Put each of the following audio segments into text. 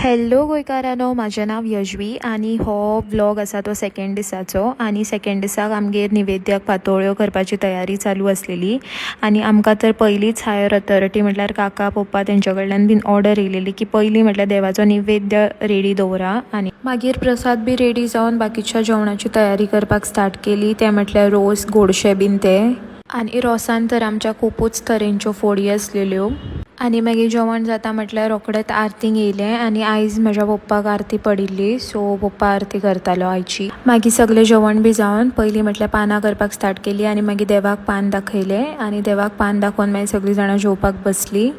Hello गोंयकारांनो, म्हजें नांव यशवी आनी हो व्लॉग आसा तो सेकंड दिसाचो. आनी सेकंड दिसाक आमगेर निवेद्याक पातोळ्यो करपाची तयारी चालू आसलेली. आनी आमकां तर पयलींच हायर ऑथॉरिटी म्हटल्यार काका पप्पा तेंच्या कडल्यान बीन ऑर्डर येयलेली की पयलीं म्हटल्यार देवाचो निवेद्य रेडी दवरा. आनी मागीर प्रसाद बी रेडी जावन बाकीच्या जेवणाची तयारी करपाक स्टार्ट केली. ते म्हटल्यार रोस गोडशे बीन ते. आनी रोसान तर आमच्या खुपूच तरेंच्यो फोडी आसलेल्यो. आनी मागीर जेवण जाता म्हटल्यार रोखडेंच आरतीक येयलें. आनी आयज म्हज्या पप्पाक आरती पडिल्ली, सो पप्पा आरती करतालो आयची. मागीर सगळें जेवण बी जावन पयलीं म्हटल्यार पानां करपाक स्टार्ट केली. आनी मागीर देवाक पान दाखयलें. आनी देवाक पान दाखोवन मागीर सगळीं जाणां जेवपाक बसलीं.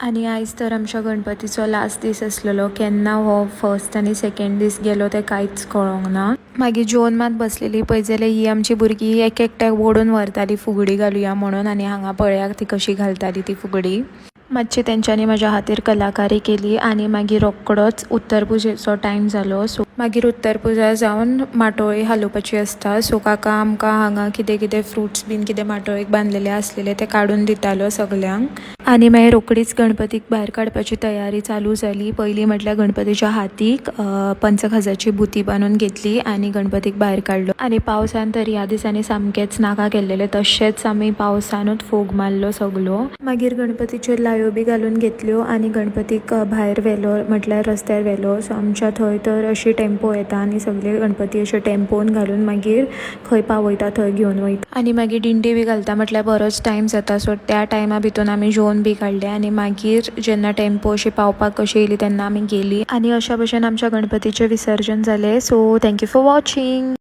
आनी आयज तर आमच्या गणपतीचो लास्ट दीस आसलेलो. केन्ना हो फर्स्ट आनी सेकंड दीस गेलो तें कांयच कळोंक ना. मागीर जेवन मात बसलेली पळय जाल्यार ही आमची भुरगीं एक एकट्याक ओडून व्हरताली फुगडी घालुया म्हणून. आनी हांगा पळयात ती कशी घालताली ती फुगडी. मातशी तेंच्यांनी म्हज्या खातीर कलाकारी केली. आनी मागीर रोखडोच उत्तर पुजेचो टायम जालो. सो मागीर उत्तर पुजा जावन माटोळी हालोवपाची आसता. सो काका आमकां हांगा कितें कितें फ्रुट्स बीन कितें माटोळेक बांदलेले आसलेले ते काडून दितालो सगल्यांक. आनी मागीर रोखडीच गणपतीक भायर काडपाची तयारी चालू जाली. पयलीं म्हटल्यार गणपतीच्या हातीक पंचखाजाची बुती बांदून घेतली आनी गणपतीक भायर काडलो. आनी पावसान तर ह्या दिसांनी सामकेंच नाका केल्लेले, तशेंच आमी पावसानूच फोग मारलो सगलो. मागीर गणपतीचेर लायो बी घालून घेतल्यो आनी गणपतीक भायर व्हेलो म्हटल्यार रस्त्यार व्हेलो. सो आमच्या थंय तर अशी टेम्पो येता आनी सगळे गणपती अशे टेम्पोन घालून मागीर खंय पावयता थंय घेवन वयता. आनी मागीर दिंडी बी घालता म्हटल्यार बरोच टायम जाता. सो त्या टायमा भितर आमी जेवण बी काडलें. आनी मागीर जेन्ना टेम्पो अशी पावपाक कशी येयली तेन्ना आमी गेली. आनी अशा भशेन आमच्या गणपतीचें विसर्जन जालें. So thank you for watching.